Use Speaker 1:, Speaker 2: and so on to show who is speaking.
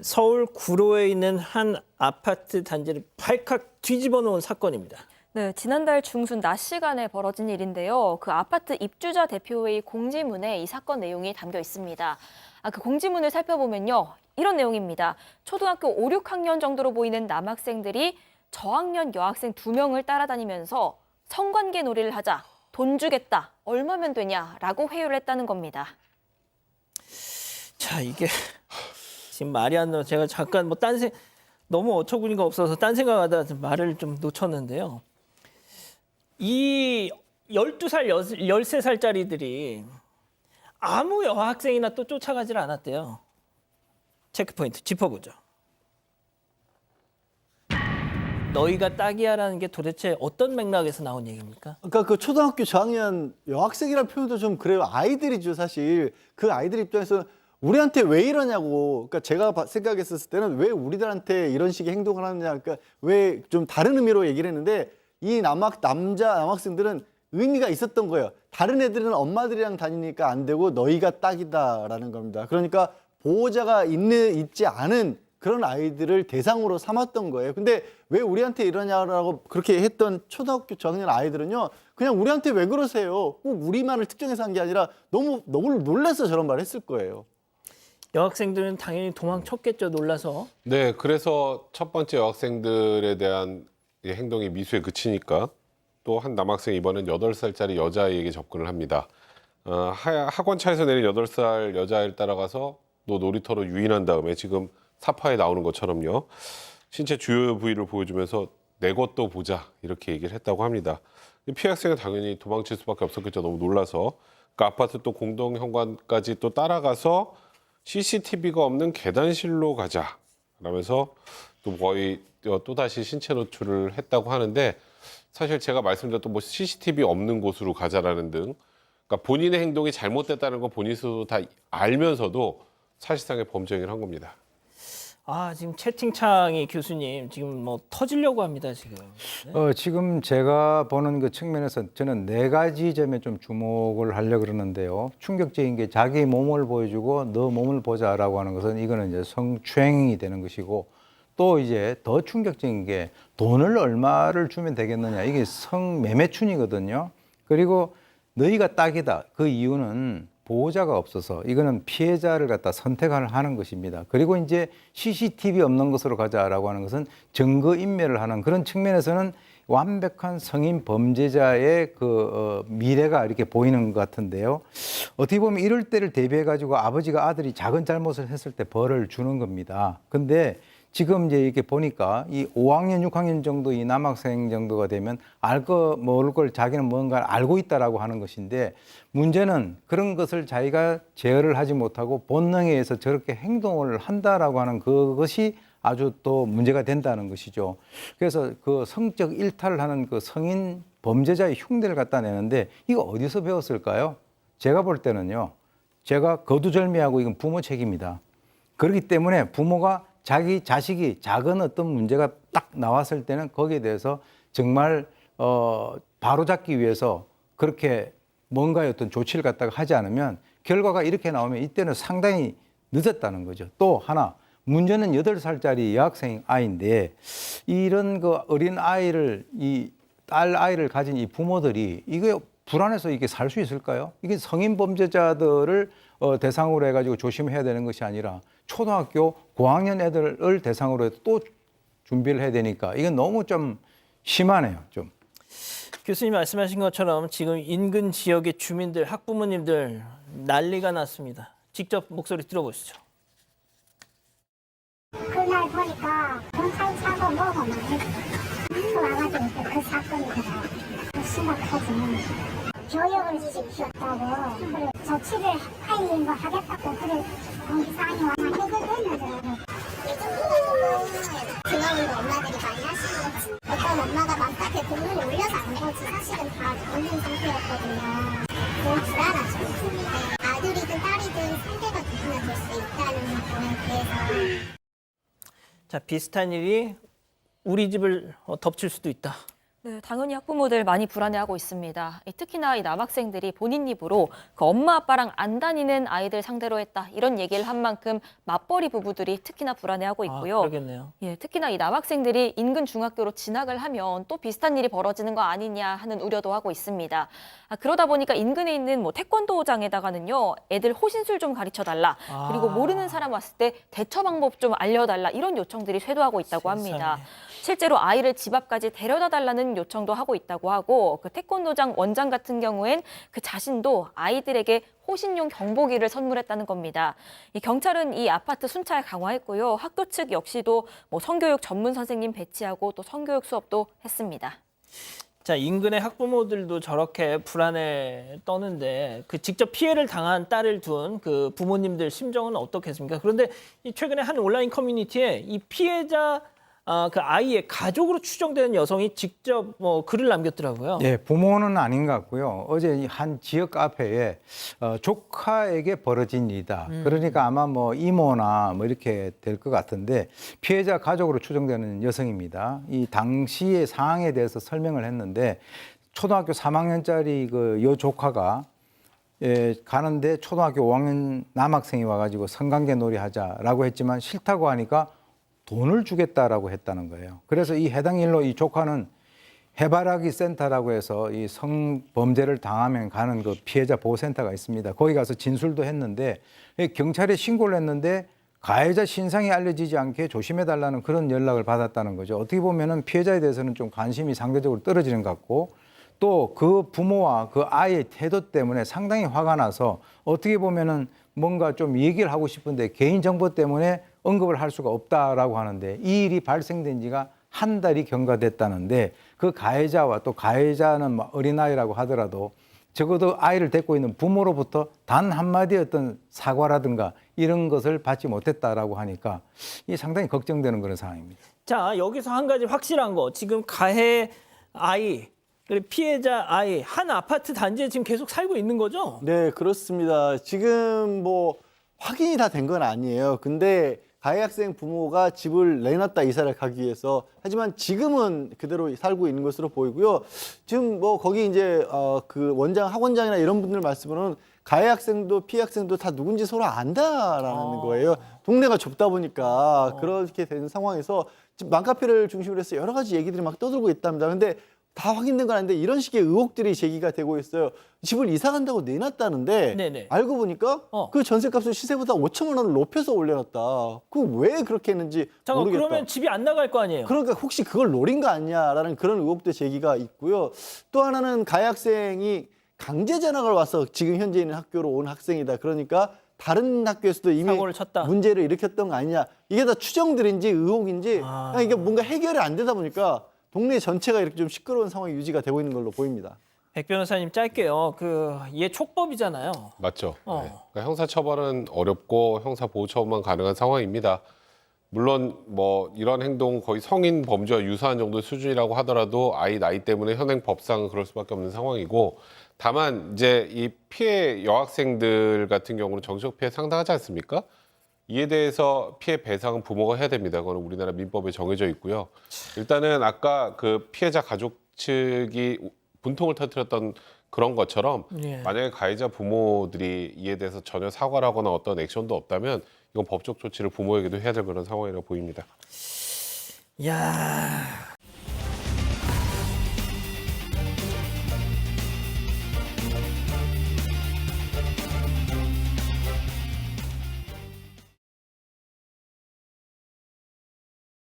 Speaker 1: 서울 구로에 있는 한 아파트 단지를 발칵 뒤집어 놓은 사건입니다.
Speaker 2: 네, 지난달 중순 낮 시간에 벌어진 일인데요. 그 아파트 입주자 대표회의 공지문에 이 사건 내용이 담겨 있습니다. 그 공지문을 살펴보면요. 이런 내용입니다. 초등학교 5, 6학년 정도로 보이는 남학생들이 저학년 여학생 2명을 따라다니면서 성관계 놀이를 하자, 돈 주겠다, 얼마면 되냐라고 회유를 했다는 겁니다.
Speaker 1: 자, 이게 지금 말이 안 나와. 제가 잠깐 너무 어처구니가 없어서 딴 생각하다 말을 좀 놓쳤는데요. 이 12살, 13살짜리들이 아무 여학생이나 또 쫓아가질 않았대요. 체크포인트 짚어보죠. 너희가 딱이야라는 게 도대체 어떤 맥락에서 나온 얘기입니까?
Speaker 3: 그러니까 그 초등학교 저학년 여학생이라는 표현도 좀 그래요. 아이들이죠, 사실. 그 아이들 입장에서 우리한테 왜 이러냐고. 그러니까 제가 생각했을 때는 왜 우리들한테 이런 식의 행동을 하느냐. 그러니까 왜 좀 다른 의미로 얘기를 했는데 이 남학생들은 의미가 있었던 거예요. 다른 애들은 엄마들이랑 다니니까 안 되고 너희가 딱이다라는 겁니다. 그러니까 보호자가 있지 않은 그런 아이들을 대상으로 삼았던 거예요. 근데 왜 우리한테 이러냐라고 그렇게 했던 초등학교 저학년 아이들은요, 그냥 우리한테 왜 그러세요? 꼭 우리만을 특정해서 한 게 아니라 너무 놀라서 저런 말을 했을 거예요.
Speaker 1: 여학생들은 당연히 도망쳤겠죠, 놀라서.
Speaker 4: 네, 그래서 첫 번째 여학생들에 대한 행동이 미수에 그치니까 또 한 남학생이 이번엔 8살짜리 여자아이에게 접근을 합니다. 학원 차에서 내린 8살 여자아이를 따라가서 너 놀이터로 유인한 다음에 지금 사파에 나오는 것처럼요. 신체 주요 부위를 보여주면서 내 것도 보자 이렇게 얘기를 했다고 합니다. 피해 학생은 당연히 도망칠 수밖에 없었겠죠. 너무 놀라서. 그 아파트 또 공동 현관까지 또 따라가서 CCTV가 없는 계단실로 가자 라면서 또 거의 또다시 신체 노출을 했다고 하는데, 사실 제가 말씀드렸던 뭐 CCTV 없는 곳으로 가자라는 등, 그러니까 본인의 행동이 잘못됐다는 거 본인 스스로 다 알면서도 사실상의 범죄 행위를 한 겁니다.
Speaker 1: 지금 채팅창이 교수님 지금 뭐 터지려고 합니다, 지금. 네.
Speaker 5: 지금 제가 보는 그 측면에서 저는 4가지 점에 좀 주목을 하려고 그러는데요. 충격적인 게 자기 몸을 보여주고 너 몸을 보자라고 하는 것은 이거는 이제 성추행이 되는 것이고, 또 이제 더 충격적인 게 돈을 얼마를 주면 되겠느냐. 이게 성매매춘이거든요. 그리고 너희가 딱이다. 그 이유는 보호자가 없어서 이거는 피해자를 갖다 선택을 하는 것입니다. 그리고 이제 CCTV 없는 곳으로 가자라고 하는 것은 증거인멸을 하는 그런 측면에서는 완벽한 성인 범죄자의 미래가 이렇게 보이는 것 같은데요. 어떻게 보면 이럴 때를 대비해 가지고 아버지가 아들이 작은 잘못을 했을 때 벌을 주는 겁니다. 근데 지금 이제 이렇게 보니까 이 5학년, 6학년 정도 이 남학생 정도가 되면 모를 걸 자기는 뭔가를 알고 있다라고 하는 것인데, 문제는 그런 것을 자기가 제어를 하지 못하고 본능에 의해서 저렇게 행동을 한다라고 하는 그것이 아주 또 문제가 된다는 것이죠. 그래서 그 성적 일탈을 하는 그 성인 범죄자의 흉내를 갖다 내는데 이거 어디서 배웠을까요? 제가 볼 때는요, 제가 거두절미하고 이건 부모 책임이다. 그렇기 때문에 부모가 자기 자식이 작은 어떤 문제가 딱 나왔을 때는 거기에 대해서 정말 바로잡기 위해서 그렇게 뭔가의 어떤 조치를 갖다가 하지 않으면 결과가 이렇게 나오면 이때는 상당히 늦었다는 거죠. 또 하나, 문제는 8살짜리 여학생 아이인데 이런 그 어린 아이를, 이 딸 아이를 가진 이 부모들이 이게 불안해서 이게 살 수 있을까요? 이게 성인 범죄자들을 대상으로 해가지고 조심해야 되는 것이 아니라 초등학교 고학년 애들을 대상으로 해서 또 준비를 해야 되니까 이건 너무 좀 심하네요, 좀.
Speaker 1: 교수님 말씀하신 것처럼 지금 인근 지역의 주민들, 학부모님들 난리가 났습니다. 직접 목소리 들어보시죠.
Speaker 6: 그날 보니까 경찰 차고 뭐가 많이 와가지고 그 사건이 심각하지. 교육을 시켰다고 그래 조치를 빨리 뭐 하겠다고 그래 공사장이 와서 해결을 했는데 그런 엄마들이 많이 하시는 거지. 어떤 엄마가 맘카페 공문을 올려서 안 보지 사실은 다 올린 상태였거든요. 너무 불안하죠. 아들이든 딸이든 상대가 누구나 될 수 있다는 거에 대해서.
Speaker 1: 자, 비슷한 일이 우리 집을 덮칠 수도 있다.
Speaker 2: 네, 당연히 학부모들 많이 불안해하고 있습니다. 특히나 이 남학생들이 본인 입으로 그 엄마 아빠랑 안 다니는 아이들 상대로 했다 이런 얘기를 한 만큼 맞벌이 부부들이 특히나 불안해하고 있고요.
Speaker 1: 그러겠네요.
Speaker 2: 예, 특히나 이 남학생들이 인근 중학교로 진학을 하면 또 비슷한 일이 벌어지는 거 아니냐 하는 우려도 하고 있습니다. 그러다 보니까 인근에 있는 뭐 태권도장에다가는요, 애들 호신술 좀 가르쳐달라. 그리고 모르는 사람 왔을 때 대처 방법 좀 알려달라. 이런 요청들이 쇄도하고 있다고 합니다. 실제로 아이를 집 앞까지 데려다 달라는 요청도 하고 있다고 하고, 그 태권도장 원장 같은 경우엔 그 자신도 아이들에게 호신용 경보기를 선물했다는 겁니다. 이 경찰은 이 아파트 순찰 강화했고요. 학교 측 역시도 뭐 성교육 전문 선생님 배치하고 또 성교육 수업도 했습니다.
Speaker 1: 자, 인근의 학부모들도 저렇게 불안에 떠는데 그 직접 피해를 당한 딸을 둔 그 부모님들 심정은 어떻겠습니까? 그런데 이 최근에 한 온라인 커뮤니티에 이 피해자 그 아이의 가족으로 추정되는 여성이 직접 뭐 글을 남겼더라고요.
Speaker 5: 예, 부모는 아닌 것 같고요. 어제 이 한 지역 카페에 조카에게 벌어진 일이다. 그러니까 아마 뭐 이모나 뭐 이렇게 될 것 같은데 피해자 가족으로 추정되는 여성입니다. 이 당시의 상황에 대해서 설명을 했는데 초등학교 3학년짜리 그 여 조카가 가는데 초등학교 5학년 남학생이 와가지고 성관계 놀이하자라고 했지만 싫다고 하니까 돈을 주겠다라고 했다는 거예요. 그래서 이 해당 일로 이 조카는 해바라기 센터라고 해서 이 성범죄를 당하면 가는 그 피해자 보호센터가 있습니다. 거기 가서 진술도 했는데 경찰에 신고를 했는데 가해자 신상이 알려지지 않게 조심해달라는 그런 연락을 받았다는 거죠. 어떻게 보면은 피해자에 대해서는 좀 관심이 상대적으로 떨어지는 것 같고 또 그 부모와 그 아이의 태도 때문에 상당히 화가 나서 어떻게 보면은 뭔가 좀 얘기를 하고 싶은데 개인정보 때문에 언급을 할 수가 없다라고 하는데 이 일이 발생된 지가 한 달이 경과됐다는데 그 가해자와 또 가해자는 어린아이라고 하더라도 적어도 아이를 데리고 있는 부모로부터 단 한마디 어떤 사과라든가 이런 것을 받지 못했다라고 하니까 이 상당히 걱정되는 그런 상황입니다.
Speaker 1: 자, 여기서 한 가지 확실한 거. 지금 가해 아이, 그리고 피해자 아이 한 아파트 단지에 지금 계속 살고 있는 거죠?
Speaker 3: 네, 그렇습니다. 지금 뭐 확인이 다 된 건 아니에요. 근데 가해 학생 부모가 집을 내놨다 이사를 가기 위해서 하지만 지금은 그대로 살고 있는 것으로 보이고요. 지금 뭐 거기 이제 그 원장 학원장이나 이런 분들 말씀으로는 가해 학생도 피해 학생도 다 누군지 서로 안다라는 거예요. 동네가 좁다 보니까 그렇게 된 상황에서 지금 맘카페를 중심으로 해서 여러 가지 얘기들이 막 떠들고 있답니다. 근데 다 확인된 건 아닌데 이런 식의 의혹들이 제기가 되고 있어요. 집을 이사 간다고 내놨다는데
Speaker 1: 네네.
Speaker 3: 알고 보니까 그 전세값을 시세보다 5천만 원을 높여서 올려놨다. 그 왜 그렇게 했는지
Speaker 1: 잠깐
Speaker 3: 모르겠다.
Speaker 1: 그러면 집이 안 나갈 거 아니에요?
Speaker 3: 그러니까 혹시 그걸 노린 거 아니냐라는 그런 의혹도 제기가 있고요. 또 하나는 가해 학생이 강제 전학을 와서 지금 현재 있는 학교로 온 학생이다. 그러니까 다른 학교에서도 이미
Speaker 1: 사고를 쳤다.
Speaker 3: 문제를 일으켰던 거 아니냐. 이게 다 추정들인지 의혹인지 그냥 이게 뭔가 해결이 안 되다 보니까 동네 전체가 이렇게 좀 시끄러운 상황이 유지가 되고 있는 걸로 보입니다.
Speaker 1: 백 변호사님 짧게요. 얘 촉법이잖아요.
Speaker 4: 맞죠. 네. 그러니까 형사처벌은 어렵고 형사보호처분만 가능한 상황입니다. 물론 뭐 이런 행동 거의 성인 범죄와 유사한 정도의 수준이라고 하더라도 아이 나이 때문에 현행 법상은 그럴 수밖에 없는 상황이고 다만 이제 이 피해 여학생들 같은 경우는 정신적 피해 상당하지 않습니까? 이에 대해서 피해 배상은 부모가 해야 됩니다. 그거는 우리나라 민법에 정해져 있고요. 일단은 아까 그 피해자 가족 측이 분통을 터뜨렸던 그런 것처럼
Speaker 1: 예.
Speaker 4: 만약에 가해자 부모들이 이에 대해서 전혀 사과를 하거나 어떤 액션도 없다면 이건 법적 조치를 부모에게도 해야 될 그런 상황이라고 보입니다.
Speaker 1: 야,